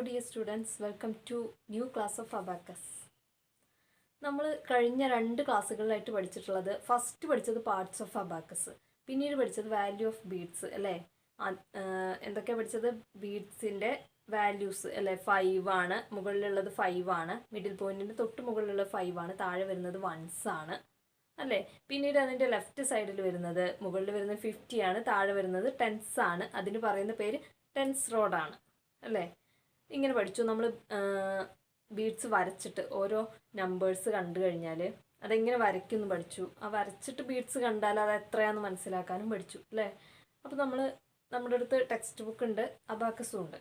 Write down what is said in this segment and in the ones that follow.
dear students, welcome to new class of Abacus. നമ്മൾ കഴിഞ്ഞ 2 ക്ലാസ്സുകളിലായിട്ട് പഠിച്ചിട്ടുള്ളത് ഫസ്റ്റ് പഠിച്ചത് പാർട്സ് ഓഫ് അബാക്കസ്, പിന്നീട് പഠിച്ചത് വാല്യൂ ഓഫ് ബീഡ്സ് അല്ലേ. എന്തൊക്കെയാണ് പഠിച്ചത്? ബീഡ്സിൻ്റെ വാല്യൂസ് അല്ലേ. 5 ആണ്, മുകളിലുള്ളത് 5 ആണ്, മിഡിൽ പോയിന്റിൻ്റെ തൊട്ട് മുകളിലുള്ള 5 ആണ്, താഴെ വരുന്നത് 1s ആണ് അല്ലേ. പിന്നീട് അതിൻ്റെ ലെഫ്റ്റ് സൈഡിൽ വരുന്നത്, മുകളിൽ വരുന്നത് 50 ആണ്, താഴെ വരുന്നത് 10s ആണ്. അതിന് പറയുന്ന പേര് ടെൻസ് റോഡാണ് അല്ലേ. ഇങ്ങനെ പഠിച്ചു നമ്മൾ. ബീഡ്സ് വരച്ചിട്ട് ഓരോ നമ്പേഴ്സ് കണ്ടു കഴിഞ്ഞാൽ അതെങ്ങനെ വരയ്ക്കുമെന്ന് പഠിച്ചു. ആ വരച്ചിട്ട് ബീഡ്സ് കണ്ടാൽ അത് എത്രയാണെന്ന് മനസ്സിലാക്കാനും പഠിച്ചു അല്ലേ. അപ്പോൾ നമ്മുടെ അടുത്ത് ടെക്സ്റ്റ് ബുക്ക് ഉണ്ട്, അബാക്കസും ഉണ്ട്.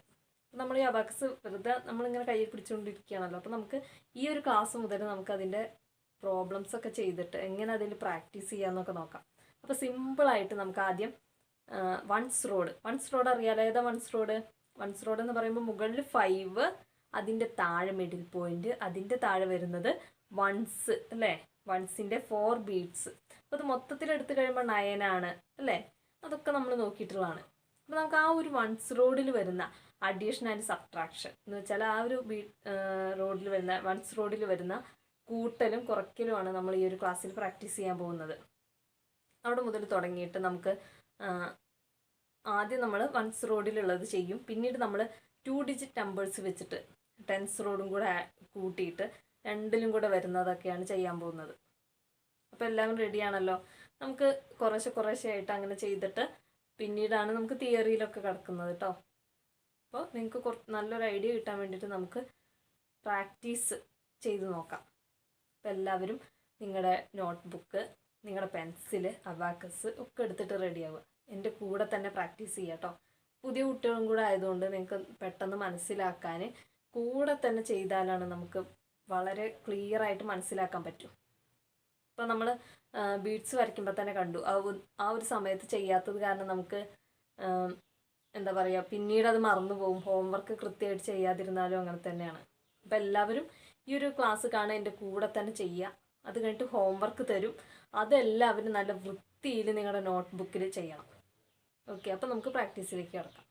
നമ്മൾ ഈ അബാക്കസ് വെറുതെ നമ്മളിങ്ങനെ കയ്യിൽ പിടിച്ചുകൊണ്ടിരിക്കുകയാണല്ലോ. അപ്പോൾ നമുക്ക് ഈ ഒരു ക്ലാസ് മുതൽ നമുക്കതിൻ്റെ പ്രോബ്ലംസ് ഒക്കെ ചെയ്തിട്ട് എങ്ങനെ അതിൽ പ്രാക്ടീസ് ചെയ്യാമെന്നൊക്കെ നോക്കാം. അപ്പോൾ സിമ്പിളായിട്ട് നമുക്ക് ആദ്യം വൺസ് റോഡ് അറിയാലോ. ഏതാ വൺസ് റോഡ് എന്ന് പറയുമ്പോൾ മുകളിൽ 5, അതിൻ്റെ താഴെ മിഡിൽ പോയിന്റ്, അതിൻ്റെ താഴെ വരുന്നത് 1s അല്ലേ. 1സിൻ്റെ 4 ബീഡ്സ്. അപ്പോൾ അത് മൊത്തത്തിൽ എടുത്തു കഴിയുമ്പോൾ 9 ആണ് അല്ലേ. അതൊക്കെ നമ്മൾ നോക്കിയിട്ടുള്ളതാണ്. അപ്പോൾ നമുക്ക് ആ ഒരു വൺസ് റോഡിൽ വരുന്ന അഡീഷൻ ആൻഡ് സബ്ട്രാക്ഷൻ എന്ന് വെച്ചാൽ ആ ഒരു റോഡിൽ വരുന്ന വൺസ് റോഡിൽ വരുന്ന കൂട്ടലും കുറയ്ക്കലുമാണ് നമ്മൾ ഈ ഒരു ക്ലാസ്സിൽ പ്രാക്ടീസ് ചെയ്യാൻ പോകുന്നത്. അവിടെ മുതൽ തുടങ്ങിയിട്ട് നമുക്ക് ആദ്യം നമ്മൾ വൺസ് റോഡിലുള്ളത് ചെയ്യും. പിന്നീട് നമ്മൾ 2 ഡിജിറ്റ് നമ്പേഴ്സ് വെച്ചിട്ട് ടെൻസ് റോഡും കൂടെ കൂട്ടിയിട്ട് 2ലും കൂടെ വരുന്നതൊക്കെയാണ് ചെയ്യാൻ പോകുന്നത്. അപ്പോൾ എല്ലാവരും റെഡിയാണല്ലോ. നമുക്ക് കുറേശ്ശെ ആയിട്ട് അങ്ങനെ ചെയ്തിട്ട് പിന്നീടാണ് നമുക്ക് തിയറിയിലൊക്കെ കിടക്കുന്നത് കേട്ടോ. അപ്പോൾ നിങ്ങൾക്ക് നല്ലൊരു ഐഡിയ കിട്ടാൻ വേണ്ടിയിട്ട് നമുക്ക് പ്രാക്ടീസ് ചെയ്ത് നോക്കാം. അപ്പോൾ എല്ലാവരും നിങ്ങളുടെ നോട്ട്ബുക്ക്, നിങ്ങളുടെ പെൻസിൽ, അബാക്കസ് ഒക്കെ എടുത്തിട്ട് റെഡിയാവുക. എൻ്റെ കൂടെ തന്നെ പ്രാക്ടീസ് ചെയ്യുക കേട്ടോ. പുതിയ കുട്ടികളും കൂടെ ആയതുകൊണ്ട് നിങ്ങൾക്ക് പെട്ടെന്ന് മനസ്സിലാക്കാൻ കൂടെ തന്നെ ചെയ്താലാണ് നമുക്ക് വളരെ ക്ലിയർ ആയിട്ട് മനസ്സിലാക്കാൻ പറ്റും. ഇപ്പോൾ നമ്മൾ ബീഡ്സ് വരയ്ക്കുമ്പോൾ തന്നെ കണ്ടു, ആ ഒരു സമയത്ത് ചെയ്യാത്തത് കാരണം നമുക്ക് എന്താ പറയുക, പിന്നീട് അത് മറന്നു പോകും. ഹോംവർക്ക് കൃത്യമായിട്ട് ചെയ്യാതിരുന്നാലും അങ്ങനെ തന്നെയാണ്. അപ്പോൾ എല്ലാവരും ഈ ഒരു ക്ലാസ് കാണാൻ എൻ്റെ കൂടെ തന്നെ ചെയ്യുക. അത് കഴിഞ്ഞിട്ട് ഹോംവർക്ക് തരും, അതെല്ലാവരും നല്ല വൃത്തിയിൽ നിങ്ങളുടെ നോട്ട്ബുക്കിൽ ചെയ്യണം. ഓക്കെ, അപ്പോൾ നമുക്ക് പ്രാക്ടീസിലേക്ക് കിടക്കാം.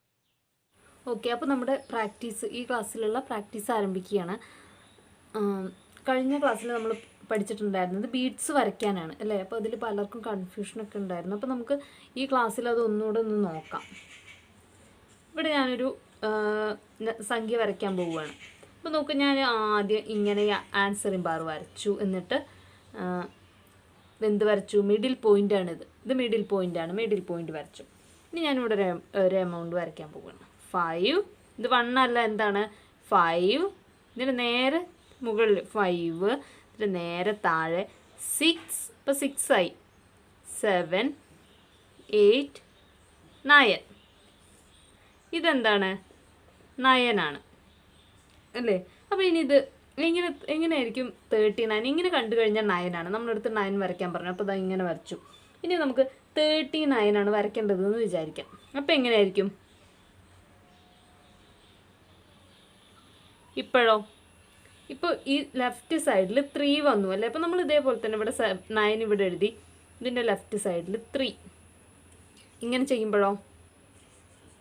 ഓക്കെ, അപ്പോൾ നമ്മുടെ ഈ ക്ലാസ്സിലുള്ള പ്രാക്ടീസ് ആരംഭിക്കുകയാണ്. കഴിഞ്ഞ ക്ലാസ്സിൽ നമ്മൾ പഠിച്ചിട്ടുണ്ടായിരുന്നത് ബീഡ്സ് വരയ്ക്കാനാണ് അല്ലേ. അപ്പോൾ അതിൽ പലർക്കും കൺഫ്യൂഷനൊക്കെ ഉണ്ടായിരുന്നു. അപ്പോൾ നമുക്ക് ഈ ക്ലാസ്സിൽ അത് ഒന്നുകൂടെ ഒന്ന് നോക്കാം. ഇവിടെ ഞാനൊരു സംഖ്യ വരയ്ക്കാൻ പോവുകയാണ്. അപ്പോൾ നോക്ക്, ഞാൻ ആദ്യം ഇങ്ങനെ ആൻസറിങ് ബാർ വരച്ചു. എന്നിട്ട് എന്ത് വരച്ചു? മിഡിൽ പോയിൻ്റാണിത്. ഇത് മിഡിൽ പോയിൻ്റ് വരച്ചു. ഇനി ഞാനിവിടെ ഒരു എമൗണ്ട് വരയ്ക്കാൻ പോവുകയാണ്. 5. ഇത് 1 അല്ല, എന്താണ്? 5. ഇതിന് നേരെ മുകളിൽ 5, ഇതിന് നേരെ താഴെ 6. ഇപ്പോൾ 6 ആയി. 7, 8, 9. ഇതെന്താണ്? 9 ആണ് അല്ലേ. അപ്പോൾ ഇനി ഇത് എങ്ങനെയായിരിക്കും 39? ഇങ്ങനെ കണ്ടു കഴിഞ്ഞാൽ 9 ആണ്. നമ്മളടുത്ത് 9 വരയ്ക്കാൻ പറഞ്ഞു. അപ്പോൾ ഇതാ ഇങ്ങനെ വരച്ചു. ഇനി നമുക്ക് 39 ആണ് വരയ്ക്കേണ്ടതെന്ന് വിചാരിക്കാം. അപ്പോൾ എങ്ങനെയായിരിക്കും? ഇപ്പോൾ ഈ ലെഫ്റ്റ് സൈഡിൽ 3 വന്നു അല്ലേ. അപ്പോൾ നമ്മൾ ഇതേപോലെ തന്നെ ഇവിടെ 9 ഇവിടെ എഴുതി, ഇതിൻ്റെ ലെഫ്റ്റ് സൈഡിൽ 3. ഇങ്ങനെ ചെയ്യുമ്പോഴോ,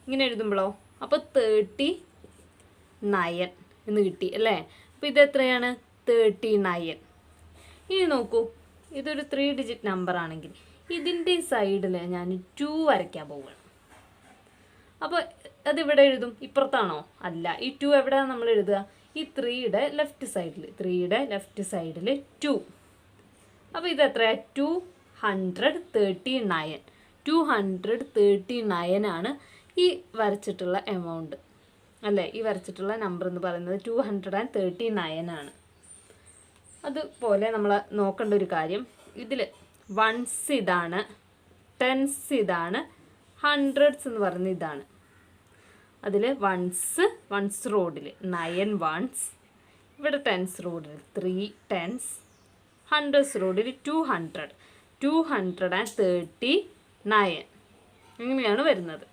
ഇങ്ങനെ എഴുതുമ്പോഴോ, അപ്പോൾ 39 എന്ന് കിട്ടി അല്ലേ. അപ്പോൾ ഇത് എത്രയാണ്? 39. ഇനി നോക്കൂ, ഇതൊരു 3 ഡിജിറ്റ് നമ്പർ ആണെങ്കിൽ ഇതിൻ്റെ സൈഡിൽ ഞാൻ 2 വരയ്ക്കാൻ പോവുകയാണ്. അപ്പോൾ അതിവിടെ എഴുതും. ഇപ്പുറത്താണോ? അല്ല. ഈ 2 എവിടെയാണ് നമ്മൾ എഴുതുക? ഈ 3യുടെ ലെഫ്റ്റ് സൈഡിൽ 2. അപ്പോൾ ഇത് എത്രയാണ്? 239. 239 ആണ് ഈ വരച്ചിട്ടുള്ള എമൗണ്ട് അല്ലേ. ഈ വരച്ചിട്ടുള്ള നമ്പർ എന്ന് പറയുന്നത് 239 ആണ്. അതുപോലെ നമ്മൾ നോക്കേണ്ട ഒരു കാര്യം, ഇതിൽ 1s ഇതാണ്, 10s ഇതാണ്, 100s എന്ന് പറയുന്നത് ഇതാണ്. അതിൽ വൺസ് റോഡിൽ 9 1s, ഇവിടെ 10s റോഡിൽ 3 10s, 100s റോഡിൽ 239 ഇങ്ങനെയാണ് വരുന്നത്.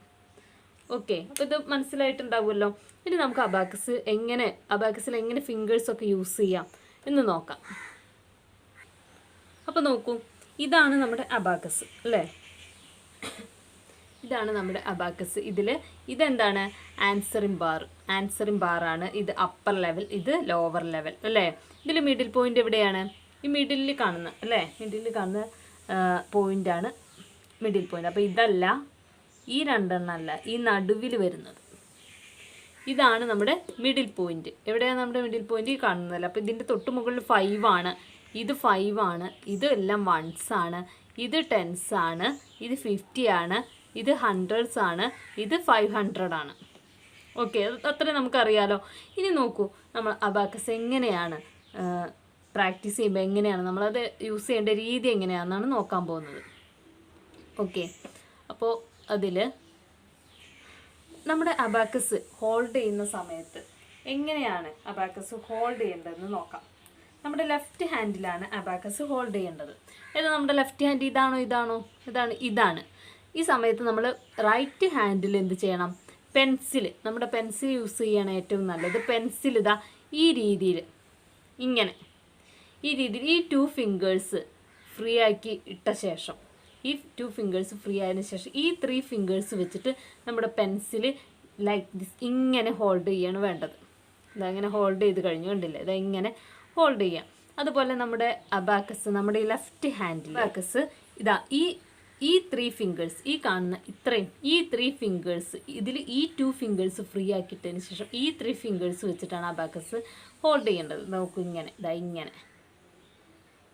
ഓക്കെ, അപ്പോൾ ഇത് മനസ്സിലായിട്ടുണ്ടാവുമല്ലോ. ഇനി നമുക്ക് അബാക്കസിൽ എങ്ങനെ ഫിംഗേഴ്സൊക്കെ യൂസ് ചെയ്യാം എന്ന് നോക്കാം. അപ്പോൾ നോക്കൂ, ഇതാണ് നമ്മുടെ അബാക്കസ് അല്ലേ. ഇതാണ് നമ്മുടെ അബാക്കസ്. ഇതെന്താണ് ആൻസറിങ് ബാറാണ്. ഇത് അപ്പർ ലെവൽ, ഇത് ലോവർ ലെവൽ അല്ലേ. ഇതിൽ മിഡിൽ പോയിന്റ് എവിടെയാണ്? ഈ മിഡിലിൽ കാണുന്ന അല്ലേ, മിഡിലിൽ കാണുന്ന പോയിൻ്റാണ് മിഡിൽ പോയിന്റ്. അപ്പോൾ ഇതല്ല, ഈ രണ്ടെണ്ണം അല്ല, ഈ നടുവിൽ വരുന്നത് ഇതാണ് നമ്മുടെ മിഡിൽ പോയിന്റ്. എവിടെയാണ് നമ്മുടെ മിഡിൽ പോയിന്റ്? ഈ കാണുന്നതല്ല. അപ്പോൾ ഇതിൻ്റെ തൊട്ട് മുകളിൽ 5 ആണ്, ഇത് 5 ആണ്, ഇതെല്ലാം 1s ആണ്, ഇത് 10s ആണ്, ഇത് 50 ആണ്, ഇത് 100s ആണ്, ഇത് 500 ആണ്. ഓക്കെ, അത്രയും നമുക്കറിയാലോ. ഇനി നോക്കൂ, നമ്മൾ അബാക്കസ് എങ്ങനെയാണ് പ്രാക്ടീസ് ചെയ്യുമ്പോൾ എങ്ങനെയാണ് നമ്മളത് യൂസ് ചെയ്യേണ്ട രീതി എങ്ങനെയാണെന്നാണ് നോക്കാൻ പോകുന്നത്. ഓക്കെ, അപ്പോൾ അതിൽ നമ്മുടെ അബാക്കസ് ഹോൾഡ് ചെയ്യുന്ന സമയത്ത് എങ്ങനെയാണ് അബാക്കസ് ഹോൾഡ് ചെയ്യേണ്ടതെന്ന് നോക്കാം. നമ്മുടെ ലെഫ്റ്റ് ഹാൻഡിലാണ് അബാക്കസ് ഹോൾഡ് ചെയ്യേണ്ടത്. ഏതാ നമ്മുടെ ലെഫ്റ്റ് ഹാൻഡ്? ഇതാണ്. ഈ സമയത്ത് നമ്മൾ റൈറ്റ് ഹാൻഡിൽ എന്ത് ചെയ്യണം? നമ്മുടെ പെൻസിൽ യൂസ് ചെയ്യണം ഏറ്റവും നല്ലത്. പെൻസിൽ ഇതാ ഈ രീതിയിൽ, ഇങ്ങനെ ഈ രീതിയിൽ ഈ 2 ഫിംഗേഴ്സ് ഫ്രീ ആക്കി ഇട്ട ശേഷം, ഈ 2 ഫിംഗേഴ്സ് ഫ്രീ ആയതിനു ശേഷം ഈ 3 ഫിംഗേഴ്സ് വെച്ചിട്ട് നമ്മുടെ പെൻസിൽ ലൈക്ക് ദിസ് ഇങ്ങനെ ഹോൾഡ് ചെയ്യാണ് വേണ്ടത്. ഇതങ്ങനെ ഹോൾഡ് ചെയ്ത് കഴിഞ്ഞു, കണ്ടില്ലേ? ഇതാ ഇങ്ങനെ ഹോൾഡ് ചെയ്യാം. അതുപോലെ നമ്മുടെ അബാക്കസ്, നമ്മുടെ ഈ ലെഫ്റ്റ് ഹാൻഡിൽ അബാക്കസ് ഇതാ ഈ 3 ഫിംഗേഴ്സ്, ഈ കാണുന്ന ഇത്രയും ഈ 3 ഫിംഗേഴ്സ്, ഇതിൽ ഈ 2 ഫിംഗേഴ്സ് ഫ്രീ ആക്കിയിട്ടതിന് ശേഷം ഈ 3 ഫിംഗേഴ്സ് വെച്ചിട്ടാണ് അബാക്കസ് ഹോൾഡ് ചെയ്യേണ്ടത്. നമുക്ക് ഇങ്ങനെ ഇതാ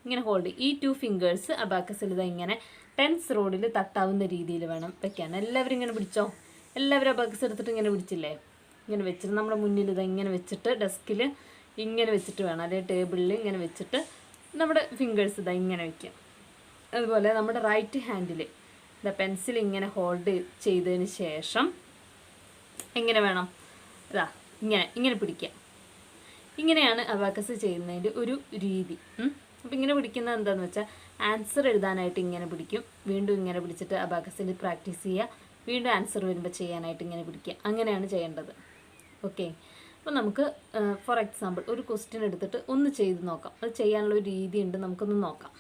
ഇങ്ങനെ ഹോൾഡ് ചെയ്യും. ഈ 2 ഫിംഗേഴ്സ് അബാക്കസിൽ ഇതാ ഇങ്ങനെ 10s റോഡിൽ തട്ടാവുന്ന രീതിയിൽ വേണം വെക്കാൻ. എല്ലാവരും ഇങ്ങനെ പിടിച്ചോ. എല്ലാവരും അബാക്കസ് എടുത്തിട്ട് ഇങ്ങനെ പിടിച്ചില്ലേ? ഇങ്ങനെ വെച്ചിട്ട് നമ്മുടെ മുന്നിൽ ഇതാ ഇങ്ങനെ വെച്ചിട്ട് ഡെസ്കിൽ ഇങ്ങനെ വെച്ചിട്ട് വേണം, അല്ലെങ്കിൽ ടേബിളിൽ ഇങ്ങനെ വെച്ചിട്ട് നമ്മുടെ ഫിംഗേഴ്സ് ഇതാ ഇങ്ങനെ വയ്ക്കാം. അതുപോലെ നമ്മുടെ റൈറ്റ് ഹാൻഡിൽ ഇതാ പെൻസിൽ ഇങ്ങനെ ഹോൾഡ് ചെയ്തതിന് ശേഷം എങ്ങനെ വേണം? ഇതാ ഇങ്ങനെ പിടിക്കാം. ഇങ്ങനെയാണ് അബാക്കസ് ചെയ്യുന്നതിൻ്റെ ഒരു രീതി. അപ്പോൾ ഇങ്ങനെ പിടിക്കുന്നത് എന്താണെന്ന് വെച്ചാൽ ആൻസർ എഴുതാനായിട്ട് ഇങ്ങനെ പിടിക്കും, വീണ്ടും ഇങ്ങനെ പിടിച്ചിട്ട് അബാക്കസിൽ പ്രാക്ടീസ് ചെയ്യുക, വീണ്ടും ആൻസർ വരുമ്പോൾ ചെയ്യാനായിട്ട് ഇങ്ങനെ പിടിക്കുക. അങ്ങനെയാണ് ചെയ്യേണ്ടത്. ഓക്കെ, അപ്പോൾ നമുക്ക് ഫോർ എക്സാമ്പിൾ ഒരു ക്വസ്റ്റ്യൻ എടുത്തിട്ട് ഒന്ന് ചെയ്ത് നോക്കാം. അത് ചെയ്യാനുള്ള ഒരു രീതി ഉണ്ട്, നമുക്കൊന്ന് നോക്കാം.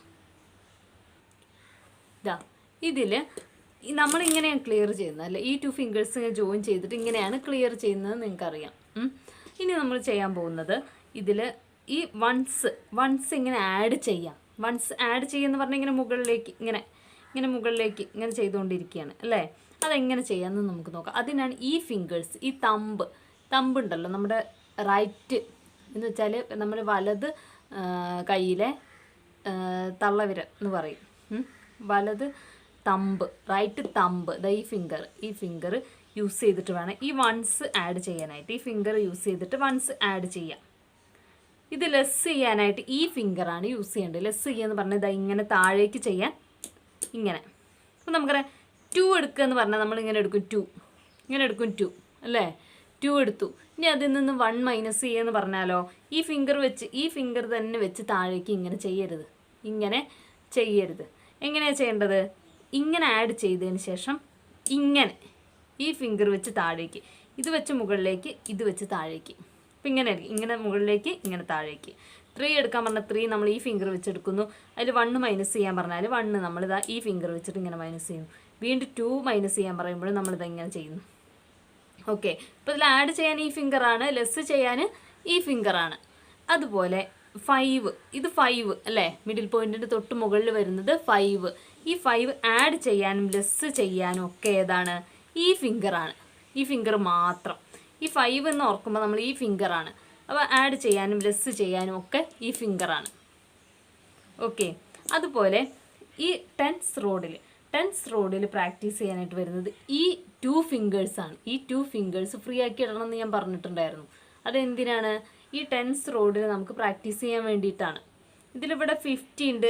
ഇതിൽ നമ്മളിങ്ങനെയാണ് ക്ലിയർ ചെയ്യുന്നത് അല്ലേ? ഈ 2 ഫിംഗേഴ്സ് ഇങ്ങനെ ജോയിൻ ചെയ്തിട്ട് ഇങ്ങനെയാണ് ക്ലിയർ ചെയ്യുന്നത്, നിങ്ങൾക്കറിയാം. ഇനി നമ്മൾ ചെയ്യാൻ പോകുന്നത് ഇതിൽ ഈ വൺസ് ഇങ്ങനെ ആഡ് ചെയ്യാം. വൺസ് ആഡ് ചെയ്യുമെന്ന് പറഞ്ഞാൽ ഇങ്ങനെ മുകളിലേക്ക് ഇങ്ങനെ ചെയ്തുകൊണ്ടിരിക്കുകയാണ് അല്ലേ? അതെങ്ങനെ ചെയ്യാമെന്ന് നമുക്ക് നോക്കാം. അതിനാണ് ഈ ഫിംഗേഴ്സ്, ഈ തമ്പ് ഉണ്ടല്ലോ, നമ്മുടെ റൈറ്റ് എന്ന് വെച്ചാൽ നമ്മൾ വലത് കയ്യിലെ തള്ളവിരൽ എന്ന് പറയും. വലത് തമ്പ്, റൈറ്റ് തമ്പ്, ഈ ഫിംഗർ യൂസ് ചെയ്തിട്ട് വേണം ഈ വൺസ് ആഡ് ചെയ്യാനായിട്ട്. ഈ ഫിംഗർ യൂസ് ചെയ്തിട്ട് വൺസ് ആഡ് ചെയ്യാം. ഇത് ലെസ് ചെയ്യാനായിട്ട് ഈ ഫിംഗറാണ് യൂസ് ചെയ്യേണ്ടത്. ലെസ് ചെയ്യുകയെന്ന് പറഞ്ഞാൽ ഇങ്ങനെ താഴേക്ക് ചെയ്യാൻ ഇങ്ങനെ. അപ്പോൾ നമുക്കറിയാം 2 എടുക്കുക എന്ന് പറഞ്ഞാൽ നമ്മളിങ്ങനെ എടുക്കും 2, ഇങ്ങനെ എടുക്കും 2 അല്ലേ? 2 എടുത്തു. ഇനി അതിൽ നിന്ന് 1 മൈനസ് ചെയ്യുകയെന്ന് പറഞ്ഞാലോ, ഈ ഫിംഗർ തന്നെ വെച്ച് താഴേക്ക് ഇങ്ങനെ ചെയ്യരുത്. എങ്ങനെയാണ് ചെയ്യേണ്ടത്? ഇങ്ങനെ ആഡ് ചെയ്തതിന് ശേഷം ഇങ്ങനെ ഈ ഫിംഗർ വെച്ച് താഴേക്ക്, ഇത് വെച്ച് മുകളിലേക്ക്, ഇത് വെച്ച് താഴേക്ക്. അപ്പം ഇങ്ങനെ മുകളിലേക്ക്, ഇങ്ങനെ താഴേക്ക്. 3 എടുക്കാൻ പറഞ്ഞാൽ 3 നമ്മൾ ഈ ഫിംഗർ വെച്ചെടുക്കുന്നു. അതിൽ 1 മൈനസ് ചെയ്യാൻ പറഞ്ഞാൽ 1 നമ്മളിതാ ഈ ഫിംഗർ വെച്ചിട്ട് ഇങ്ങനെ മൈനസ് ചെയ്യുന്നു. വീണ്ടും 2 മൈനസ് ചെയ്യാൻ പറയുമ്പോൾ നമ്മളിതാ ഇങ്ങനെ ചെയ്യുന്നു. ഓക്കെ, അപ്പോൾ ഇതിൽ ആഡ് ചെയ്യാൻ ഈ ഫിംഗറാണ്, ലെസ് ചെയ്യാൻ ഈ ഫിംഗറാണ്. അതുപോലെ 5, ഇത് 5 അല്ലേ? മിഡിൽ പോയിൻറ്റിൻ്റെ തൊട്ട് മുകളിൽ വരുന്നത് 5. ഈ 5 ആഡ് ചെയ്യാനും ലെസ് ചെയ്യാനും ഒക്കെ ഏതാണ്? ഈ ഫിംഗറാണ്. ഈ ഫിംഗർ മാത്രം. ഈ 5 എന്ന് ഓർക്കുമ്പോൾ നമ്മൾ ഈ ഫിംഗറാണ്. അപ്പോൾ ആഡ് ചെയ്യാനും ലെസ് ചെയ്യാനും ഒക്കെ ഈ ഫിംഗറാണ്. ഓക്കെ, അതുപോലെ ഈ 10s റോഡിൽ പ്രാക്ടീസ് ചെയ്യാനായിട്ട് വരുന്നത് ഈ 2 ഫിംഗേഴ്സാണ്. ഈ 2 ഫിംഗേഴ്സ് ഫ്രീ ആക്കി ഇടണം എന്ന് ഞാൻ പറഞ്ഞിട്ടുണ്ടായിരുന്നു. അതെന്തിനാണ്? ഈ 10s റോഡിൽ നമുക്ക് പ്രാക്ടീസ് ചെയ്യാൻ വേണ്ടിയിട്ടാണ്. ഇതിലിവിടെ 50 ഉണ്ട്,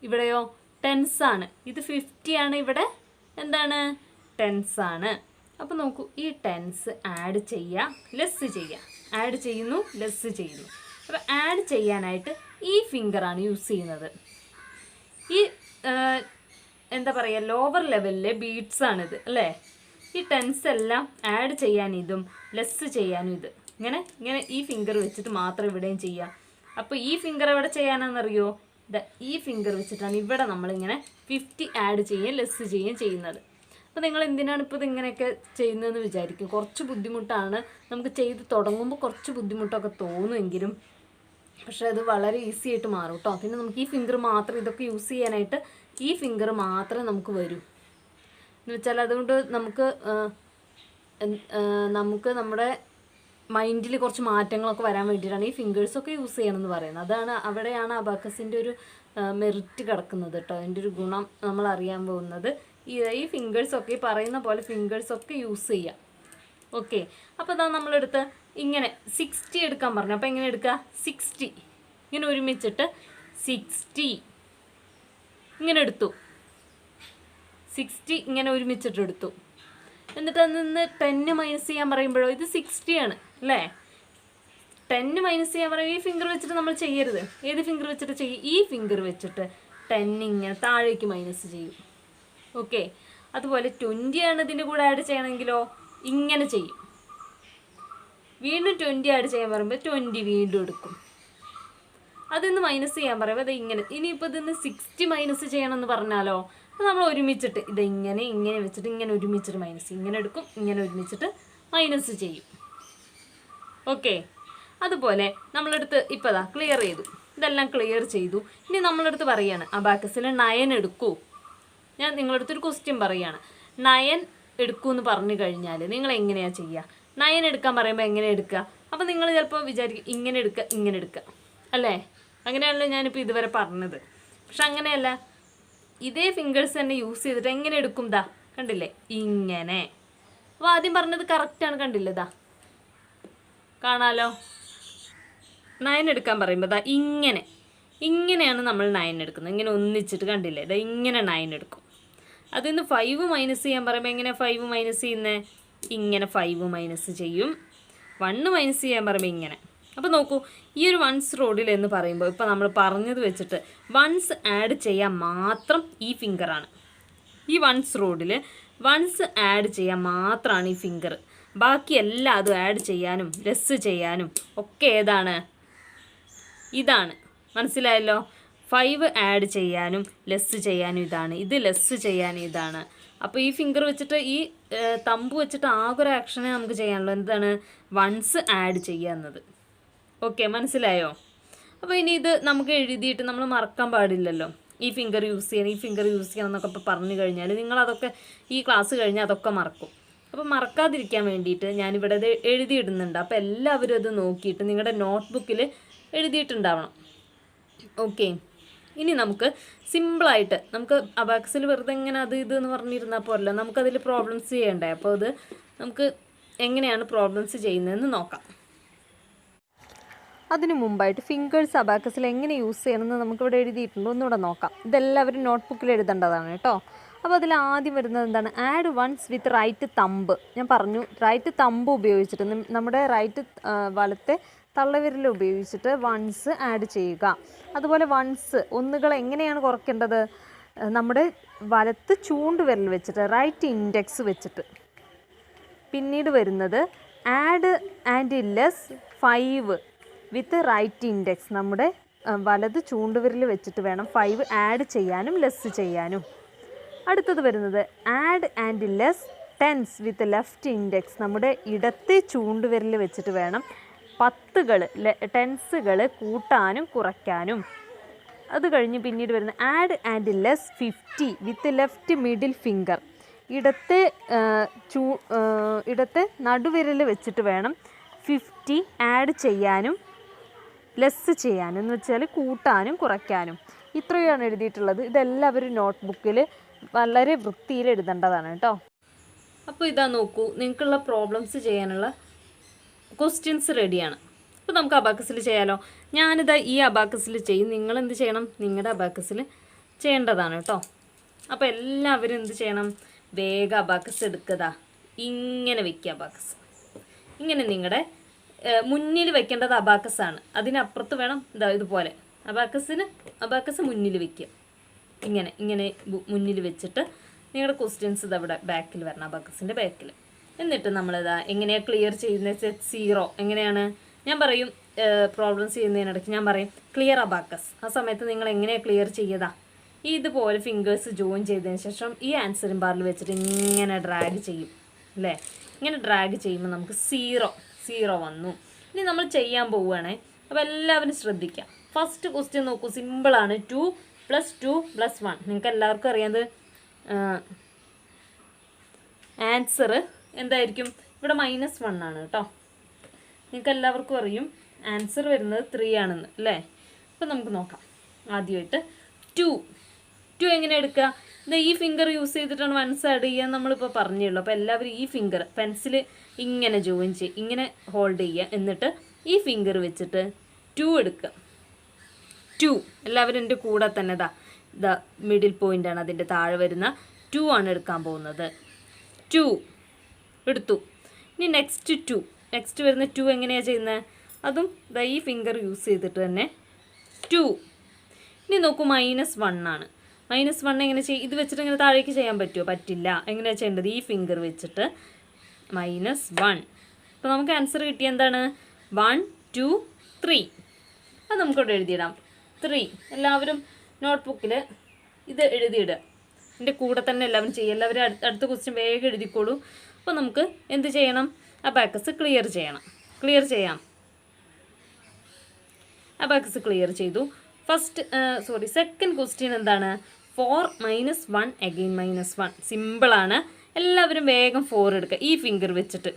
ഇവിടെയോ 10s ആണ്. ഇത് 50 ആണ്, ഇവിടെ എന്താണ്? 10s ആണ്. അപ്പോൾ നോക്കൂ, ഈ 10s ആഡ് ചെയ്യുക, ലെസ് ചെയ്യുക, ആഡ് ചെയ്യുന്നു, ലെസ് ചെയ്യുന്നു. അപ്പോൾ ആഡ് ചെയ്യാനായിട്ട് ഈ ഫിംഗറാണ് യൂസ് ചെയ്യുന്നത്. ഈ എന്താ പറയുക, ലോവർ ലെവലിലെ ബീഡ്സാണിത് അല്ലേ? ഈ 10s എല്ലാം ആഡ് ചെയ്യാൻ ഇതും ലെസ് ചെയ്യാനും ഇത് ഇങ്ങനെ ഈ ഫിംഗർ വെച്ചിട്ട് മാത്രം ഇവിടെയും ചെയ്യാം. അപ്പോൾ ഈ ഫിംഗർ എവിടെ ചെയ്യാനാണെന്നറിയോ? ഈ ഫിംഗർ വെച്ചിട്ടാണ് ഇവിടെ നമ്മളിങ്ങനെ 50 ആഡ് ചെയ്യുകയും ലെസ് ചെയ്യുകയും ചെയ്യുന്നത്. അപ്പോൾ നിങ്ങൾ എന്തിനാണ് ഇപ്പോൾ ഇതിങ്ങനെയൊക്കെ ചെയ്യുന്നതെന്ന് വിചാരിക്കും. കുറച്ച് ബുദ്ധിമുട്ടാണ്, നമുക്ക് ചെയ്ത് തുടങ്ങുമ്പോൾ കുറച്ച് ബുദ്ധിമുട്ടൊക്കെ തോന്നുമെങ്കിലും പക്ഷേ അത് വളരെ ഈസി ആയിട്ട് മാറും കേട്ടോ. പിന്നെ നമുക്ക് ഈ ഫിംഗർ മാത്രം ഇതൊക്കെ യൂസ് ചെയ്യാനായിട്ട് ഈ ഫിംഗർ മാത്രമേ നമുക്ക് വരൂ. എന്ന് വെച്ചാൽ അതുകൊണ്ട് നമുക്ക് നമ്മുടെ മൈൻഡിൽ കുറച്ച് മാറ്റങ്ങളൊക്കെ വരാൻ വേണ്ടിയിട്ടാണ് ഈ ഫിംഗേഴ്സൊക്കെ യൂസ് ചെയ്യണമെന്ന് പറയുന്നത്. അവിടെയാണ് അബാക്കസിൻ്റെ ഒരു മെറിറ്റ് കിടക്കുന്നത് കേട്ടോ. അതിൻ്റെ ഒരു ഗുണം നമ്മൾ അറിയാൻ പോകുന്നത് ഈ ഫിംഗേഴ്സൊക്കെ ഈ പറയുന്ന പോലെ ഫിംഗേഴ്സൊക്കെ യൂസ് ചെയ്യാം. ഓക്കെ, അപ്പോൾ അതാ നമ്മളെടുത്ത് ഇങ്ങനെ 60 എടുക്കാൻ പറഞ്ഞു. അപ്പോൾ എങ്ങനെ എടുക്കുക? 60 ഇങ്ങനെ ഒരുമിച്ചിട്ട് 60 ഇങ്ങനെ എടുത്തു. 60 ഇങ്ങനെ ഒരുമിച്ചിട്ട് എടുത്തു. എന്നിട്ട് അതിൽ നിന്ന് 10 മൈനസ് ചെയ്യാൻ പറയുമ്പോഴോ ഇത് 60 ആണ് അല്ലേ? 10 മൈനസ് ചെയ്യാൻ പറയുമ്പോൾ ഈ ഫിംഗർ വെച്ചിട്ട് നമ്മൾ ചെയ്യരുത്. ഏത് ഫിംഗർ വെച്ചിട്ട് ചെയ്യും? ഈ ഫിംഗർ വെച്ചിട്ട് 10 ഇങ്ങനെ താഴേക്ക് മൈനസ് ചെയ്യും. ഓക്കെ, അതുപോലെ 20 ആണ് ഇതിൻ്റെ കൂടെ ആഡ് ചെയ്യണമെങ്കിലോ ഇങ്ങനെ ചെയ്യും. വീണ്ടും 20 ആഡ് ചെയ്യാൻ പറയുമ്പോൾ 20 വീണ്ടും എടുക്കും. അതിന്ന് മൈനസ് ചെയ്യാൻ പറയുമ്പോൾ അത് ഇങ്ങനെ. ഇനിയിപ്പോൾ ഇതിന്ന് 60 മൈനസ് ചെയ്യണമെന്ന് പറഞ്ഞാലോ നമ്മൾ ഒരുമിച്ചിട്ട് ഇത് ഇങ്ങനെ വെച്ചിട്ട് ഇങ്ങനെ ഒരുമിച്ചിട്ട് മൈനസ് ഇങ്ങനെ എടുക്കും, ഇങ്ങനെ ഒരുമിച്ചിട്ട് മൈനസ് ചെയ്യും. ഓക്കെ, അതുപോലെ നമ്മളെടുത്ത് ഇപ്പോൾ അതാ ക്ലിയർ ചെയ്തു. ഇതെല്ലാം ക്ലിയർ ചെയ്തു. ഇനി നമ്മളെടുത്ത് പറയുകയാണ് അബാക്കസിൽ 9 എടുക്കൂ. ഞാൻ നിങ്ങളടുത്തൊരു ക്വസ്റ്റ്യൻ പറയുകയാണ്. 9 എടുക്കൂ എന്ന് പറഞ്ഞു കഴിഞ്ഞാൽ നിങ്ങൾ എങ്ങനെയാണ് ചെയ്യുക? 9 എടുക്കാൻ പറയുമ്പോൾ എങ്ങനെ എടുക്കുക? അപ്പോൾ നിങ്ങൾ ചിലപ്പോൾ വിചാരിക്കും ഇങ്ങനെ എടുക്കുക, ഇങ്ങനെ എടുക്കുക അല്ലേ? അങ്ങനെയാണല്ലോ ഞാനിപ്പോൾ ഇതുവരെ പറഞ്ഞത്. പക്ഷെ അങ്ങനെയല്ല, ഇതേ ഫിംഗേഴ്സ് തന്നെ യൂസ് ചെയ്തിട്ട് എങ്ങനെ എടുക്കും? ദാ കണ്ടില്ലേ ഇങ്ങനെ. അപ്പോൾ ആദ്യം പറഞ്ഞത് കറക്റ്റാണ്, കണ്ടില്ലേ? ദാ കാണാലോ. 9 എടുക്കാൻ പറയുമ്പോൾ ദാ ഇങ്ങനെയാണ് നമ്മൾ 9 എടുക്കുന്നത്. ഇങ്ങനെ ഒന്നിച്ചിട്ട് കണ്ടില്ലേ? ദാ ഇങ്ങനെ 9 എടുക്കും. അതിൽ നിന്ന് 5 മൈനസ് ചെയ്യാൻ പറയുമ്പോൾ എങ്ങനെ 5 മൈനസ് ചെയ്യുന്നത്? ഇങ്ങനെ 5 മൈനസ് ചെയ്യും. 1 മൈനസ് ചെയ്യാൻ പറയുമ്പോൾ ഇങ്ങനെ. അപ്പോൾ നോക്കൂ, ഈ ഒരു വൺസ് റോഡിൽ എന്ന് പറയുമ്പോൾ ഇപ്പോൾ നമ്മൾ പറഞ്ഞത് വെച്ചിട്ട് വൺസ് ആഡ് ചെയ്യാൻ മാത്രം ഈ ഫിംഗറാണ്. ഈ വൺസ് റോഡിൽ വൺസ് ആഡ് ചെയ്യാൻ മാത്രമാണ് ഈ ഫിംഗർ. ബാക്കി എല്ലാം അത് ആഡ് ചെയ്യാനും ലെസ് ചെയ്യാനും ഒക്കെ ഏതാണ്? ഇതാണ്. മനസ്സിലായല്ലോ? 5 ആഡ് ചെയ്യാനും ലെസ് ചെയ്യാനും ഇതാണ്, ഇത് ലെസ് ചെയ്യാനും ഇതാണ്. അപ്പോൾ ഈ ഫിംഗർ വെച്ചിട്ട് ഈ തമ്പ് വെച്ചിട്ട് ആകെ ഒരു ആക്ഷനെ നമുക്ക് ചെയ്യാനുള്ളൂ. എന്താണ്? വൺസ് ആഡ് ചെയ്യുക എന്നത്. ഓക്കെ, മനസ്സിലായോ? അപ്പോൾ ഇനി ഇത് നമുക്ക് എഴുതിയിട്ട് നമ്മൾ മറക്കാൻ പാടില്ലല്ലോ. ഈ ഫിംഗർ യൂസ് ചെയ്യണം, ഈ ഫിംഗർ യൂസ് ചെയ്യണം എന്നൊക്കെ ഇപ്പോൾ പറഞ്ഞു കഴിഞ്ഞാൽ നിങ്ങളതൊക്കെ ഈ ക്ലാസ് കഴിഞ്ഞാൽ അതൊക്കെ മറക്കും. അപ്പോൾ മറക്കാതിരിക്കാൻ വേണ്ടിയിട്ട് ഞാനിവിടെ ഇത് എഴുതിയിടുന്നുണ്ട്. അപ്പോൾ എല്ലാവരും അത് നോക്കിയിട്ട് നിങ്ങളുടെ നോട്ട്ബുക്കിൽ എഴുതിയിട്ടുണ്ടാവണം. ഓക്കെ, ഇനി നമുക്ക് സിമ്പിളായിട്ട് നമുക്ക് അബാക്കസിൽ വെറുതെ ഇങ്ങനെ അത് ഇതെന്ന് പറഞ്ഞിരുന്നാൽ പോരല്ലോ, നമുക്കതിൽ പ്രോബ്ലംസ് ചെയ്യണ്ടേ. അപ്പോൾ അത് നമുക്ക് എങ്ങനെയാണ് പ്രോബ്ലംസ് ചെയ്യുന്നതെന്ന് നോക്കാം. അതിനു മുമ്പായിട്ട് ഫിംഗേഴ്സ് അബാക്കസിൽ എങ്ങനെ യൂസ് ചെയ്യണമെന്ന് നമുക്കിവിടെ എഴുതിയിട്ടുണ്ട്. ഒന്നുകൂടെ നോക്കാം. ഇതെല്ലാവരും നോട്ട്ബുക്കിൽ എഴുതേണ്ടതാണ് കേട്ടോ. അപ്പോൾ അതിൽ ആദ്യം വരുന്നത് എന്താണ്? ആഡ് വൺസ് വിത്ത് റൈറ്റ് തമ്പ്. ഞാൻ പറഞ്ഞു റൈറ്റ് തമ്പ് ഉപയോഗിച്ചിട്ട് നമ്മുടെ റൈറ്റ് വലത്തെ തള്ളവിരൽ ഉപയോഗിച്ചിട്ട് വൺസ് ആഡ് ചെയ്യുക. അതുപോലെ വൺസ് ഒന്നുകൾ എങ്ങനെയാണ് കുറയ്ക്കേണ്ടത്? നമ്മുടെ വലത്ത് ചൂണ്ടുവിരൽ വെച്ചിട്ട് റൈറ്റ് ഇൻഡെക്സ് വെച്ചിട്ട്. പിന്നീട് വരുന്നത് add and less 5 with right index. നമ്മുടെ വലത് ചൂണ്ടുവിരൽ വെച്ചിട്ട് വേണം 5 ആഡ് ചെയ്യാനും ലെസ് ചെയ്യാനും. അടുത്തത് വരുന്നത് add and less 10s with left index. നമ്മുടെ ഇടത്തെ ചൂണ്ടുവിരൽ വെച്ചിട്ട് വേണം 10s കൂട്ടാനും കുറയ്ക്കാനും. അത് കഴിഞ്ഞ് പിന്നീട് വരുന്ന add and less 50 with left middle finger. ഇടത്തെ നടുവിരൽ വെച്ചിട്ട് വേണം 50 ആഡ് ചെയ്യാനും ലെസ് ചെയ്യാനും, എന്ന് വെച്ചാൽ കൂട്ടാനും കുറയ്ക്കാനും. ഇത്രയാണ് എഴുതിയിട്ടുള്ളത്. ഇതെല്ലാവരും നോട്ട്ബുക്കിൽ വളരെ വൃത്തിയിൽ എഴുതേണ്ടതാണ് കേട്ടോ. അപ്പോൾ ഇതാ നോക്കൂ, നിങ്ങൾക്കുള്ള പ്രോബ്ലംസ് ചെയ്യാനുള്ള ക്വസ്റ്റ്യൻസ് റെഡിയാണ്. അപ്പോൾ നമുക്ക് അബാക്കസിൽ ചെയ്യാലോ. ഞാനിതാ ഈ അബാക്കസിൽ ചെയ്യും. നിങ്ങളെന്ത് ചെയ്യണം? നിങ്ങളുടെ അബാക്കസിൽ ചെയ്യേണ്ടതാണ് കേട്ടോ. അപ്പോൾ എല്ലാവരും എന്ത് ചെയ്യണം? വേഗം അബാക്കസ് എടുക്കുക. ഇങ്ങനെ വെക്കുക അബാക്കസ്. ഇങ്ങനെ നിങ്ങളുടെ മുന്നിൽ വെക്കേണ്ടത് അബാക്കസാണ്. അതിനപ്പുറത്ത് വേണം ഇതാ ഇതുപോലെ അബാക്കസ് മുന്നിൽ വെക്കുക. ഇങ്ങനെ മുന്നിൽ വെച്ചിട്ട് നിങ്ങളുടെ ക്വസ്റ്റ്യൻസ് ഇതവിടെ ബാക്കിൽ വരണം, അബാക്കസിൻ്റെ ബാക്കിൽ. എന്നിട്ട് നമ്മളിതാ എങ്ങനെയാണ് ക്ലിയർ ചെയ്യുന്നത്? സെറ്റ് 0 എങ്ങനെയാണ്? ഞാൻ പറയും പ്രോബ്ലംസ് ചെയ്യുന്നതിനിടയ്ക്ക് ഞാൻ പറയും ക്ലിയർ അബാക്കസ്. ആ സമയത്ത് നിങ്ങൾ എങ്ങനെയാണ് ക്ലിയർ ചെയ്യതാ? ഇതുപോലെ ഫിംഗേഴ്സ് ജോയിൻ ചെയ്തതിന് ശേഷം ഈ ആൻസറിംഗ് ബാറിൽ വെച്ചിട്ട് ഇങ്ങനെ ഡ്രാഗ് ചെയ്യും അല്ലേ. ഇങ്ങനെ ഡ്രാഗ് ചെയ്യുമ്പോൾ നമുക്ക് 0 വന്നു. ഇനി നമ്മൾ ചെയ്യാൻ പോവുകയാണേ. അപ്പോൾ എല്ലാവരും ശ്രദ്ധിക്കാം. ഫസ്റ്റ് ക്വസ്റ്റ്യൻ നോക്കൂ, സിമ്പിളാണ്. 2 + 2 + 1. നിങ്ങൾക്ക് എല്ലാവർക്കും അറിയാത് ആൻസർ എന്തായിരിക്കും? ഇവിടെ -1 ആണ് കേട്ടോ. നിങ്ങൾക്ക് എല്ലാവർക്കും അറിയും ആൻസർ വരുന്നത് 3 ആണെന്ന് അല്ലേ. അപ്പോൾ നമുക്ക് നോക്കാം. ആദ്യമായിട്ട് 2 എങ്ങനെ എടുക്കുക? ഇത് ഈ ഫിംഗർ യൂസ് ചെയ്തിട്ടാണ് വൺസ് ആഡ് ചെയ്യുക നമ്മളിപ്പോൾ പറഞ്ഞുള്ളൂ. അപ്പോൾ എല്ലാവരും ഈ ഫിംഗർ പെൻസിൽ ഇങ്ങനെ ജോയിൻ ചെയ്യുക, ഇങ്ങനെ ഹോൾഡ് ചെയ്യുക. എന്നിട്ട് ഈ ഫിംഗർ വെച്ചിട്ട് 2 എടുക്കുക. 2 എല്ലാവരും എൻ്റെ കൂടെ തന്നെ ഇതാ മിഡിൽ പോയിൻ്റാണ് അതിൻ്റെ താഴെ വരുന്ന 2 ആണ് എടുക്കാൻ പോകുന്നത്. 2 എടുത്തു. ഇനി നെക്സ്റ്റ് വരുന്ന 2 എങ്ങനെയാണ് ചെയ്യുന്നത്? അതും ഇതാ ഈ ഫിംഗർ യൂസ് ചെയ്തിട്ട് തന്നെ 2. ഇനി നോക്കൂ, -1 ആണ്. -1 എങ്ങനെ ചെയ്യും? ഇത് വെച്ചിട്ട് ഇങ്ങനെ താഴേക്ക് ചെയ്യാൻ പറ്റുമോ? പറ്റില്ല. എങ്ങനെയാണ് ചെയ്യേണ്ടത്? ഈ ഫിംഗർ വെച്ചിട്ട് -1. അപ്പോൾ നമുക്ക് ആൻസർ കിട്ടിയ എന്താണ്? 1 2 3. അത് നമുക്കിവിടെ എഴുതിയിടാം. 3 എല്ലാവരും നോട്ട്ബുക്കിൽ ഇത് എഴുതിയിടുക. എൻ്റെ കൂടെ തന്നെ എല്ലാവരും ചെയ്യുക. എല്ലാവരും അടുത്ത ക്വസ്റ്റ്യൻ വേഗം എഴുതിക്കോളൂ. അപ്പോൾ നമുക്ക് എന്ത് ചെയ്യണം? അബാക്കസ് ക്ലിയർ ചെയ്യാം. അബാക്കസ് ക്ലിയർ ചെയ്തു. സെക്കൻഡ് ക്വസ്റ്റ്യൻ എന്താണ്? 4 - 1 again -1. സിമ്പിളാണ്. എല്ലാവരും വേഗം 4 എടുക്കുക ഈ ഫിംഗർ വെച്ചിട്ട്.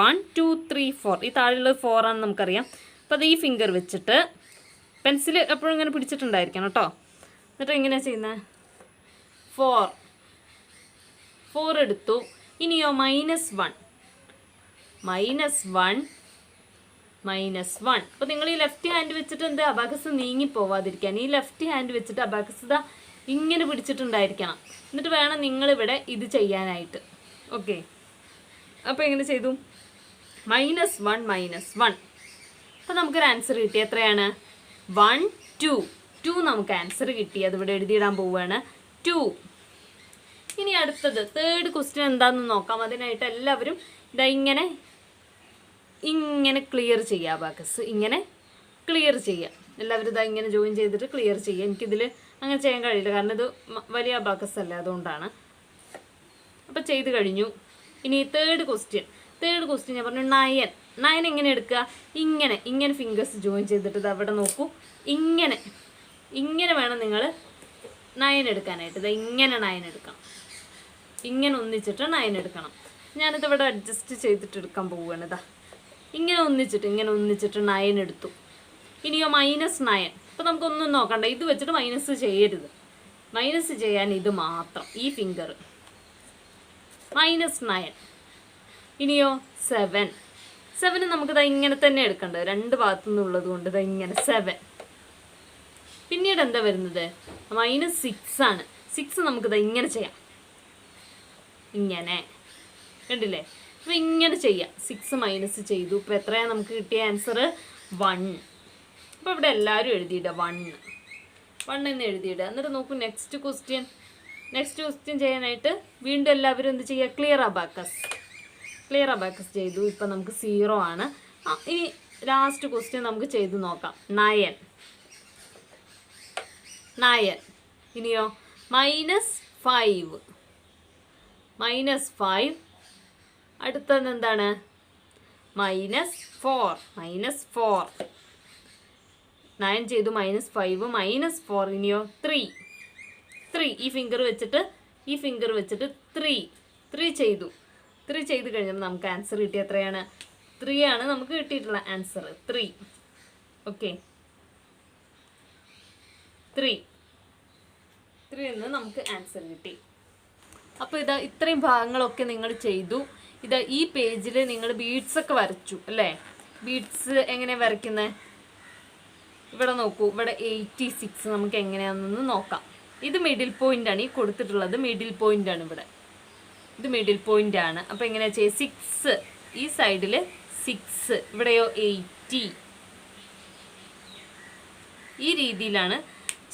1 2 3 4. ഈ താഴെയുള്ളത് 4 ആണെന്ന് നമുക്കറിയാം. അപ്പോൾ അത് ഈ ഫിംഗർ വെച്ചിട്ട് പെൻസിൽ എപ്പോഴും ഇങ്ങനെ പിടിച്ചിട്ടുണ്ടായിരിക്കണം കേട്ടോ. എന്നിട്ട് എങ്ങനെയാണ് ചെയ്യുന്നത്? 4 എടുത്തു. ഇനിയോ -1. അപ്പോൾ നിങ്ങൾ ഈ ലെഫ്റ്റ് ഹാൻഡ് വെച്ചിട്ട് എന്ത് അബാക്കസ് നീങ്ങി പോവാതിരിക്കാൻ ഈ ലെഫ്റ്റ് ഹാൻഡ് വെച്ചിട്ട് അബാക്കസ് ഇതാ ഇങ്ങനെ പിടിച്ചിട്ടുണ്ടായിരിക്കണം. എന്നിട്ട് വേണം നിങ്ങളിവിടെ ഇത് ചെയ്യാനായിട്ട്. ഓക്കെ, അപ്പോൾ എങ്ങനെ ചെയ്തു? -1 അപ്പോൾ നമുക്കൊരു ആൻസർ കിട്ടി. എത്രയാണ്? 1 2 നമുക്ക് ആൻസർ കിട്ടി. അതിവിടെ എഴുതിയിടാൻ പോവുകയാണ്. 2. ഇനി അടുത്തത് തേർഡ് ക്വസ്റ്റ്യൻ എന്താണെന്ന് നോക്കാം. അതിനായിട്ട് എല്ലാവരും ഇതാ ഇങ്ങനെ ക്ലിയർ ചെയ്യുക. അബാക്കസ് ഇങ്ങനെ ക്ലിയർ ചെയ്യുക. എല്ലാവരും ഇതാ ഇങ്ങനെ ജോയിൻ ചെയ്തിട്ട് ക്ലിയർ ചെയ്യുക. എനിക്കിതിൽ അങ്ങനെ ചെയ്യാൻ കഴിയില്ല, കാരണം ഇത് വലിയ അബാക്കസ് അല്ല, അതുകൊണ്ടാണ്. അപ്പോൾ ചെയ്ത് കഴിഞ്ഞു. ഇനി തേർഡ് ക്വസ്റ്റ്യൻ ഞാൻ പറഞ്ഞു 9 എങ്ങനെ എടുക്കുക? ഇങ്ങനെ ഫിംഗേഴ്സ് ജോയിൻ ചെയ്തിട്ട് ഇത് അവിടെ നോക്കൂ. ഇങ്ങനെ വേണം നിങ്ങൾ 9 എടുക്കാനായിട്ട്. ഇത് ഇങ്ങനെ 9 എടുക്കണം. ഇങ്ങനെ ഒന്നിച്ചിട്ട് 9 എടുക്കണം. ഞാനിത് ഇവിടെ അഡ്ജസ്റ്റ് ചെയ്തിട്ട് എടുക്കാൻ പോവുകയാണ്. ഇതാ ഇങ്ങനെ ഒന്നിച്ചിട്ട് 9 എടുത്തു. ഇനിയോ -9. അപ്പോൾ നമുക്കൊന്നും നോക്കണ്ട, ഇത് വെച്ചിട്ട് മൈനസ് ചെയ്യരുത്. മൈനസ് ചെയ്യാൻ ഇത് മാത്രം, ഈ ഫിംഗർ. -9. ഇനിയോ 7 നമുക്കിതാ ഇങ്ങനെ തന്നെ എടുക്കേണ്ടത്, രണ്ട് ഭാഗത്തു നിന്നുള്ളത് കൊണ്ട് ഇതാ ഇങ്ങനെ 7. പിന്നീട് എന്താ വരുന്നത്? -6 ആണ്. 6 നമുക്കിതാ ഇങ്ങനെ ചെയ്യാം. ഇങ്ങനെ കണ്ടില്ലേ? അപ്പോൾ ഇങ്ങനെ ചെയ്യാം. 6 മൈനസ് ചെയ്തു. ഇപ്പോൾ എത്രയാണ് നമുക്ക് കിട്ടിയ ആൻസർ? 1. അപ്പോൾ ഇവിടെ എല്ലാവരും എഴുതിയിടുക 1 എന്ന് എഴുതിയിടുക. എന്നിട്ട് നോക്കൂ നെക്സ്റ്റ് ക്വസ്റ്റ്യൻ ചെയ്യാനായിട്ട് വീണ്ടും എല്ലാവരും എന്ത് ചെയ്യുക? ക്ലിയർ അബാക്കസ് ചെയ്തു. ഇപ്പം നമുക്ക് 0 ആണ്. ഇനി ലാസ്റ്റ് ക്വസ്റ്റ്യൻ നമുക്ക് ചെയ്ത് നോക്കാം. 9. ഇനിയോ -5. അടുത്തത് എന്താണ്? -4. 9 ചെയ്തു. -5 -4. ഇനിയോ 3. ഈ ഫിംഗർ വെച്ചിട്ട് 3 ചെയ്തു. 3 ചെയ്ത് കഴിഞ്ഞപ്പോൾ നമുക്ക് ആൻസർ കിട്ടി. എത്രയാണ്? 3 ആണ് നമുക്ക് കിട്ടിയിട്ടുള്ള ആൻസർ. 3. ഓക്കെ, 3 എന്ന് നമുക്ക് ആൻസർ കിട്ടി. അപ്പോൾ ഇതാ ഇത്രയും ഭാഗങ്ങളൊക്കെ നിങ്ങൾ ചെയ്തു. ഇതാ ഈ പേജിൽ നിങ്ങൾ ബീഡ്സ് ഒക്കെ വരച്ചു അല്ലേ? ബീഡ്സ് എങ്ങനെ വരയ്ക്കുന്നത്? ഇവിടെ നോക്കൂ. ഇവിടെ 86 നമുക്ക് എങ്ങനെയാണെന്ന് നോക്കാം. ഇത് മിഡിൽ പോയിന്റ് ആണ്. ഈ കൊടുത്തിട്ടുള്ളത് മിഡിൽ പോയിന്റ് ആണ്. ഇത് മിഡിൽ പോയിന്റ് ആണ്. അപ്പോൾ എങ്ങനെയാ ചെയ്യുക? 6 ഈ സൈഡിൽ 6, ഇവിടെയോ 80. ഈ രീതിയിലാണ്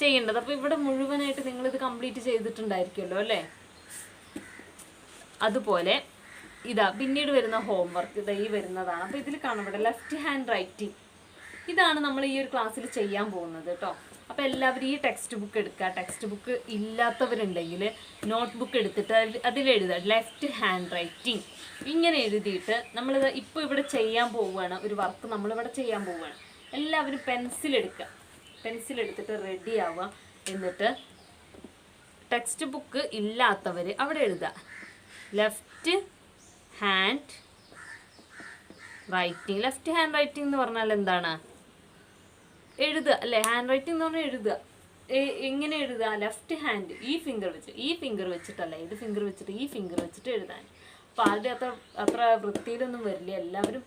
ചെയ്യേണ്ടത്. അപ്പോൾ ഇവിടെ മുഴുവനായിട്ട് നിങ്ങളിത് കംപ്ലീറ്റ് ചെയ്തിട്ടുണ്ടായിരിക്കുമല്ലോ അല്ലേ? അതുപോലെ ഇതാ പിന്നീട് വരുന്ന ഹോംവർക്ക് ഇതാ ഈ വരുന്നതാണ്. അപ്പോൾ ഇതിൽ കാണാം ഇവിടെ ലെഫ്റ്റ് ഹാൻഡ് റൈറ്റിംഗ്. ഇതാണ് നമ്മൾ ഈ ഒരു ക്ലാസ്സിൽ ചെയ്യാൻ പോകുന്നത് കേട്ടോ. അപ്പോൾ എല്ലാവരും ഈ ടെക്സ്റ്റ് ബുക്ക് എടുക്കുക. ടെക്സ്റ്റ് ബുക്ക് ഇല്ലാത്തവരുണ്ടെങ്കിൽ നോട്ട് ബുക്ക് എടുത്തിട്ട് അതിലെഴുതുക ലെഫ്റ്റ് ഹാൻഡ് റൈറ്റിംഗ്. ഇങ്ങനെ എഴുതിയിട്ട് നമ്മളിത് ഇപ്പോൾ ഇവിടെ ചെയ്യാൻ പോവുകയാണ്, ഒരു വർക്ക് നമ്മളിവിടെ ചെയ്യാൻ പോവുകയാണ്. എല്ലാവരും പെൻസിലെടുക്കുക. പെൻസിലെടുത്തിട്ട് റെഡി ആവുക. എന്നിട്ട് ടെക്സ്റ്റ് ബുക്ക് ഇല്ലാത്തവർ അവിടെ എഴുതുക left hand writing. Left hand writing എന്ന് പറഞ്ഞാൽ എന്താണ്? എഴുതുക അല്ലേ? ഹാൻഡ് റൈറ്റിംഗ് എന്ന് പറഞ്ഞാൽ എഴുതുക. എങ്ങനെ എഴുതുക? ലെഫ്റ്റ് ഹാൻഡ് ഈ ഫിംഗർ വെച്ചിട്ടല്ല, ഇത് ഫിംഗർ വെച്ചിട്ട് ഈ ഫിംഗർ വെച്ചിട്ട് എഴുതാൻ. അപ്പോൾ ആരുടെ അത്ര വൃത്തിയിലൊന്നും വരില്ല. എല്ലാവരും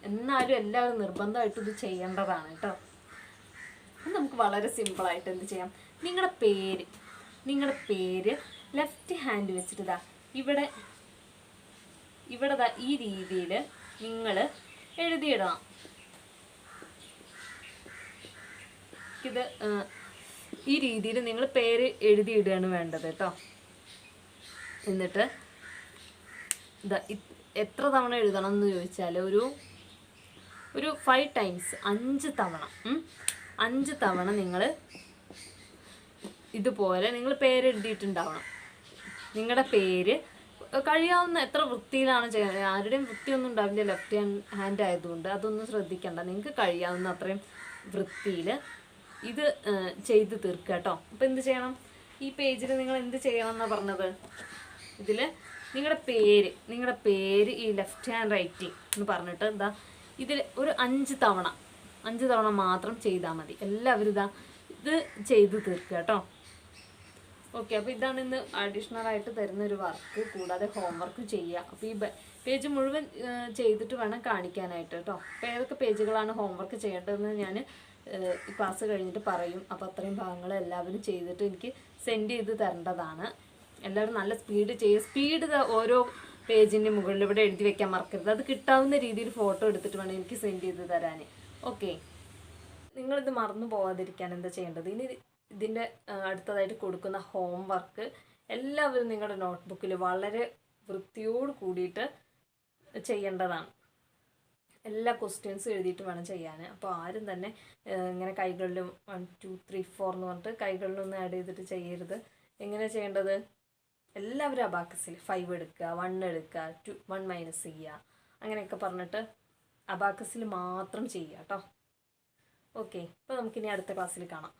എന്നാലും എല്ലാവരും നിർബന്ധമായിട്ട് ഇത് ചെയ്യേണ്ടതാണ് കേട്ടോ. നമുക്ക് വളരെ സിമ്പിളായിട്ട് എന്ത് ചെയ്യാം? നിങ്ങളുടെ പേര് ലെഫ്റ്റ് ഹാൻഡ് വെച്ചിട്ട് ഇതാ ഇവിടെ ഈ രീതിയിൽ നിങ്ങൾ എഴുതിയിടണം. ഇത് ഈ രീതിയിൽ നിങ്ങൾ പേര് എഴുതിയിടുകയാണ് വേണ്ടത് കേട്ടോ. എന്നിട്ട് ഇതാ എത്ര തവണ എഴുതണം എന്ന് ചോദിച്ചാൽ ഒരു 5 times 5 തവണ 5 തവണ നിങ്ങൾ ഇതുപോലെ നിങ്ങൾ പേരെഴുതിയിട്ടുണ്ടാവണം. നിങ്ങളുടെ പേര് കഴിയാവുന്ന എത്ര വൃത്തിയിലാണ് ചെയ്യുന്നത്. ആരുടെയും വൃത്തിയൊന്നും ഉണ്ടാവില്ല ലെഫ്റ്റ് ഹാൻഡ് ആയതുകൊണ്ട് അതൊന്നും ശ്രദ്ധിക്കണ്ട. നിങ്ങൾക്ക് കഴിയാവുന്ന അത്രയും വൃത്തിയിൽ ഇത് ചെയ്ത് തീർക്കുക കേട്ടോ. അപ്പോൾ എന്ത് ചെയ്യണം? ഈ പേജിൽ നിങ്ങൾ എന്ത് ചെയ്യണം എന്നാണ് പറഞ്ഞത്? ഇതിൽ നിങ്ങളുടെ പേര് ഈ ലെഫ്റ്റ് ഹാൻഡ് റൈറ്റിംഗ് എന്ന് പറഞ്ഞിട്ട് എന്താ ഇതിൽ ഒരു 5 തവണ മാത്രം ചെയ്താൽ മതി. എല്ലാവരും ഇത് ചെയ്ത് തീർക്കുക കേട്ടോ. ഓക്കെ, അപ്പോൾ ഇതാണ് ഇന്ന് അഡീഷണൽ ആയിട്ട് തരുന്ന ഒരു വർക്ക്. കൂടാതെ ഹോംവർക്ക് ചെയ്യുക. അപ്പോൾ ഈ പേജ് മുഴുവൻ ചെയ്തിട്ട് വേണം കാണിക്കാനായിട്ട് കേട്ടോ. അപ്പോൾ ഏതൊക്കെ പേജുകളാണ് ഹോംവർക്ക് ചെയ്യേണ്ടതെന്ന് ഞാൻ ക്ലാസ് കഴിഞ്ഞിട്ട് പറയും. അപ്പോൾ അത്രയും ഭാഗങ്ങൾ എല്ലാവരും ചെയ്തിട്ട് എനിക്ക് സെൻഡ് ചെയ്ത് തരേണ്ടതാണ്. എല്ലാവരും നല്ല സ്പീഡ് ഓരോ പേജിൻ്റെ മുകളിൽ ഇവിടെ എഴുതി വെക്കാൻ മറക്കരുത്. അത് കിട്ടാവുന്ന രീതിയിൽ ഫോട്ടോ എടുത്തിട്ട് വേണം എനിക്ക് സെൻഡ് ചെയ്ത് തരാൻ. ഓക്കെ, നിങ്ങളിത് മറന്നു പോവാതിരിക്കാൻ എന്താ ചെയ്യേണ്ടത്? ഇനി ഇതിൻ്റെ അടുത്തതായിട്ട് കൊടുക്കുന്ന ഹോംവർക്ക് എല്ലാവരും നിങ്ങളുടെ നോട്ട്ബുക്കിൽ വളരെ വൃത്തിയോട് കൂടിയിട്ട് ചെയ്യേണ്ടതാണ്. എല്ലാ ക്വസ്റ്റ്യൻസും എഴുതിയിട്ട് വേണം ചെയ്യാൻ. അപ്പോൾ ആരും തന്നെ ഇങ്ങനെ കൈകളിലും 1 2 3 4 എന്ന് പറഞ്ഞിട്ട് കൈകളിലൊന്നും ആഡ് ചെയ്തിട്ട് ചെയ്യരുത്. എങ്ങനെ ചെയ്യേണ്ടത്? എല്ലാവരും അബാക്കസിൽ 5 എടുക്കുക, 1 എടുക്കുക, 1 മൈനസ് ചെയ്യുക, അങ്ങനെയൊക്കെ പറഞ്ഞിട്ട് അബാക്കസിൽ മാത്രം ചെയ്യുക കേട്ടോ. ഓക്കെ, അപ്പോൾ നമുക്കിനി അടുത്ത ക്ലാസ്സിൽ കാണാം.